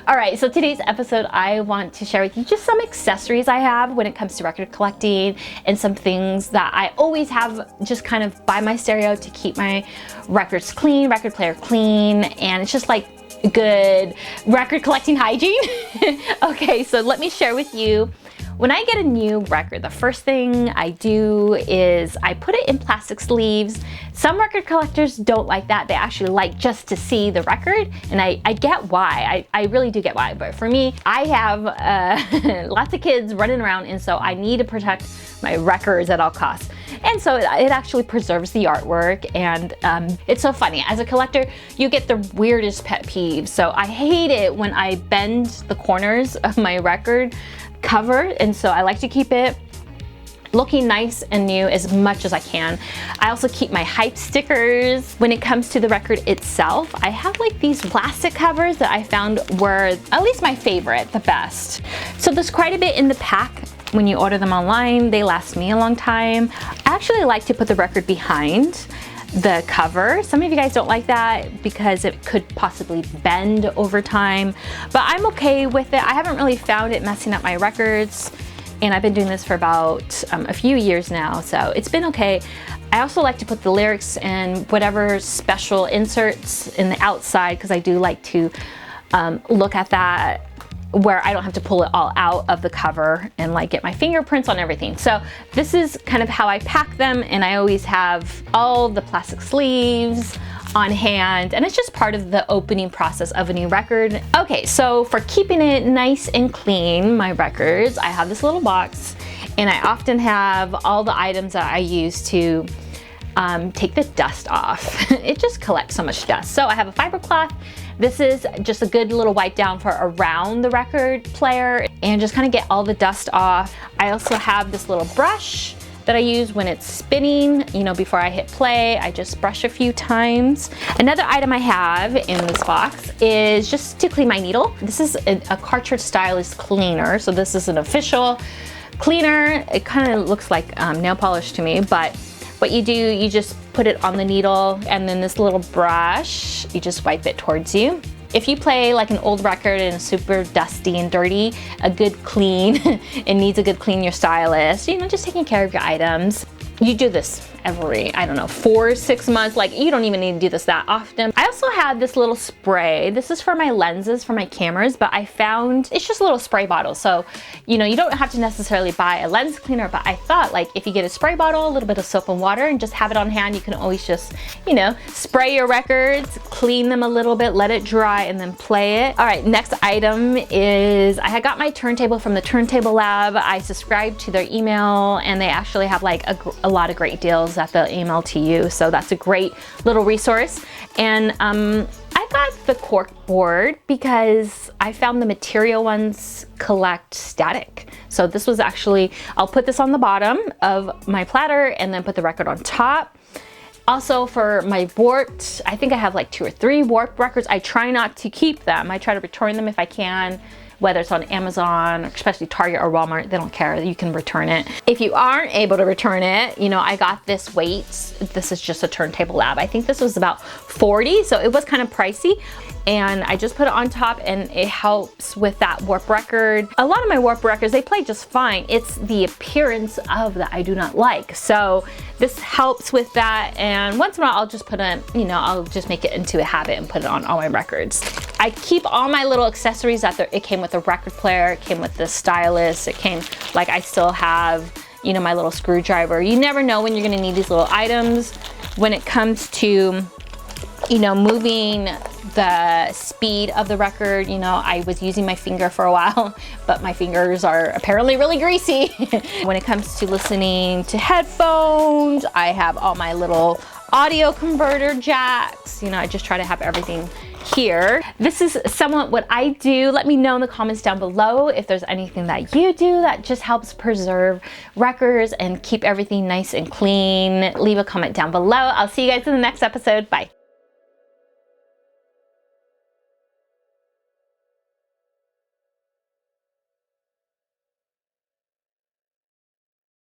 All right, so today's episode, I want to share with you just some accessories I have when it comes to record collecting and some things that I always have just kind of by my stereo to keep my records clean, record player clean, and it's just like good record collecting hygiene. Okay, so let me share with you. When I get a new record, the first thing I do is I put it in plastic sleeves. Some record collectors don't like that. They actually like just to see the record, and I get why. I really do get why, but for me, I have lots of kids running around, and so I need to protect my records at all costs. And so it actually preserves the artwork, and it's so funny. As a collector, you get the weirdest pet peeves. So I hate it when I bend the corners of my record cover, and so I like to keep it looking nice and new as much as I can. I also keep my hype stickers. When it comes to the record itself, I have like these plastic covers that I found were at least my favorite, the best. So there's quite a bit in the pack. When you order them online, they last me a long time. I actually like to put the record behind the cover. Some of you guys don't like that because it could possibly bend over time, but I'm okay with it. I haven't really found it messing up my records, and I've been doing this for about a few years now, so it's been okay. I also like to put the lyrics and whatever special inserts in the outside because I do like to look at that where I don't have to pull it all out of the cover and like get my fingerprints on everything. So this is kind of how I pack them, and I always have all the plastic sleeves on hand, and it's just part of the opening process of a new record. Okay, so for keeping it nice and clean, my records, I have this little box, and I often have all the items that I use to take the dust off. It just collects so much dust. So I have a fiber cloth. This is just a good little wipe down for around the record player and just kind of get all the dust off. I also have this little brush that I use when it's spinning, you know, before I hit play. I just brush a few times. Another item I have in this box is just to clean my needle. This is a cartridge stylus cleaner. So this is an official cleaner. It kind of looks like nail polish to me, but what you do, you just put it on the needle, and then this little brush, you just wipe it towards you. If you play like an old record and it's super dusty and dirty, a good clean, it needs a good clean your stylus, you know, just taking care of your items. You do this every, I don't know, 4 or 6 months. Like, you don't even need to do this that often. I also have this little spray. This is for my lenses, for my cameras, but I found it's just a little spray bottle. So, you know, you don't have to necessarily buy a lens cleaner, but I thought like if you get a spray bottle, a little bit of soap and water, and just have it on hand, you can always just, you know, spray your records, clean them a little bit, let it dry, and then play it. All right, next item is I had got my turntable from the Turntable Lab. I subscribed to their email, and they actually have like a lot of great deals that they'll email to you. So that's a great little resource. And I got the cork board because I found the material ones collect static. So this was actually, I'll put this on the bottom of my platter and then put the record on top. Also for my warped, I think I have like 2 or 3 warped records. I try not to keep them. I try to return them if I can, whether it's on Amazon, especially Target or Walmart, they don't care, you can return it. If you aren't able to return it, you know, I got this weight. This is just a Turntable Lab. I think this was about 40, so it was kind of pricey. And I just put it on top, and it helps with that warp record. A lot of my warp records, they play just fine. It's the appearance of that I do not like. So this helps with that. And once in a while, I'll just put it, you know, I'll just make it into a habit and put it on all my records. I keep all my little accessories that it came with the record player, it came with the stylus, it came, like I still have, you know, my little screwdriver. You never know when you're gonna need these little items. When it comes to, you know, moving the speed of the record, you know, I was using my finger for a while, but my fingers are apparently really greasy. When it comes to listening to headphones, I have all my little audio converter jacks. You know, I just try to have everything here. This is somewhat what I do. Let me know in the comments down below if there's anything that you do that just helps preserve records and keep everything nice and clean. Leave a comment down below. I'll see you guys in the next episode. Bye.